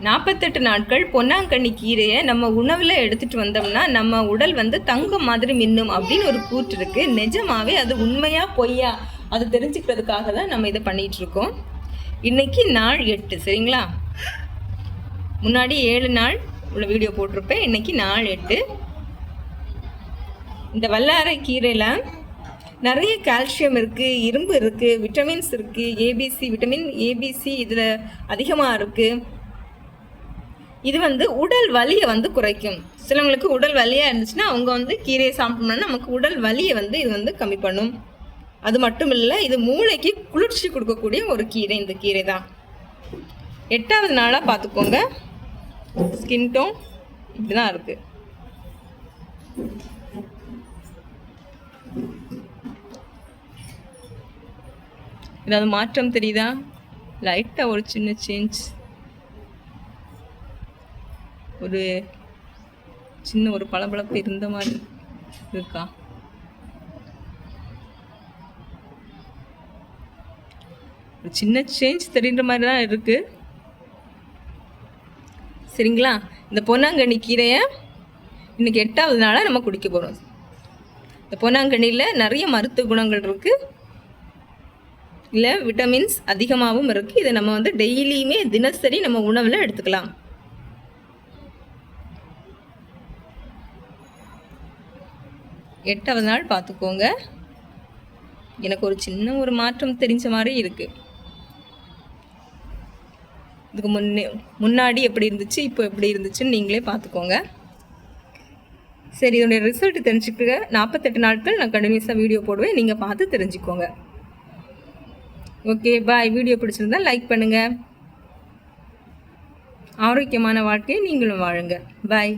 48 நாட்கள் பொன்னாங்கண்ணி கீரையை நம்ம உணவில் எடுத்துகிட்டு வந்தோம்னா நம்ம உடல் வந்து தங்கம் மாதிரி மின்னும் அப்படின்னு ஒரு கூற்று இருக்குது. நிஜமாவே அது உண்மையா பொய்யா அது தெரிஞ்சுக்கிறதுக்காக தான் நம்ம இதை பண்ணிகிட்ருக்கோம். இன்றைக்கி நாள் 8 சரிங்களா? முன்னாடி 7 நாள் உள்ள வீடியோ போட்டிருப்பேன். இன்றைக்கி நாள் 8. இந்த வல்லாரை கீரையில் நிறைய கால்சியம் இருக்குது, இரும்பு இருக்குது, விட்டமின்ஸ் இருக்குது, ஏபிசி விட்டமின் ஏபிசி இதில் அதிகமாக இருக்குது. இது வந்து உடல் வலியை வந்து குறைக்கும். சிலவங்களுக்கு உடல் வலியாக இருந்துச்சுன்னா அவங்க வந்து கீரையை சாப்பிட்டோம்னா நமக்கு உடல் வலியை வந்து இது வந்து கம்மி பண்ணும். அது மட்டும் இல்லை, இது மூளைக்கு குளிர்ச்சி கொடுக்கக்கூடிய ஒரு கீரை. இந்த கீரை தான் 8வது நாளாக பார்த்துக்கோங்க. ஸ்கின் டோன் இப்படி தான் இருக்குது. ஏதாவது மாற்றம் தெரியுதா? லைட்டாக ஒரு சின்ன சேஞ்ச், ஒரு சின்ன ஒரு பளபளப்பு இருந்த மாதிரி இருக்கா? ஒரு சின்ன சேஞ்ச் தெரிகிற மாதிரி தான் இருக்குது சரிங்களா? இந்த பொன்னாங்கண்ணி கீரையை இன்றைக்கி 8வது நாளாக நம்ம குடிக்க போகிறோம். இந்த பொன்னாங்கண்ணியில் நிறைய மருத்துவ குணங்கள் இருக்குது, இல்லை விட்டமின்ஸ் அதிகமாகவும் இருக்குது. இதை நம்ம வந்து டெய்லியுமே தினசரி நம்ம உணவில் எடுத்துக்கலாம். எட்டாவது நாள் பார்த்துக்கோங்க. எனக்கு ஒரு சின்ன ஒரு மாற்றம் தெரிஞ்ச மாதிரி இருக்குது. இதுக்கு முன்னாடி எப்படி இருந்துச்சு, இப்போ எப்படி இருந்துச்சுன்னு நீங்களே பார்த்துக்கோங்க. சரி, இதோடைய ரிசல்ட் தெரிஞ்சுக்க 48 நாட்கள் நான் கண்டினியூஸாக வீடியோ போடுவேன். நீங்கள் பார்த்து தெரிஞ்சுக்கோங்க. ஓகே, பாய். வீடியோ பிடிச்சிருந்தா லைக் பண்ணுங்கள். ஆரோக்கியமான வாழ்க்கையை நீங்களும் வாழுங்க. பாய்.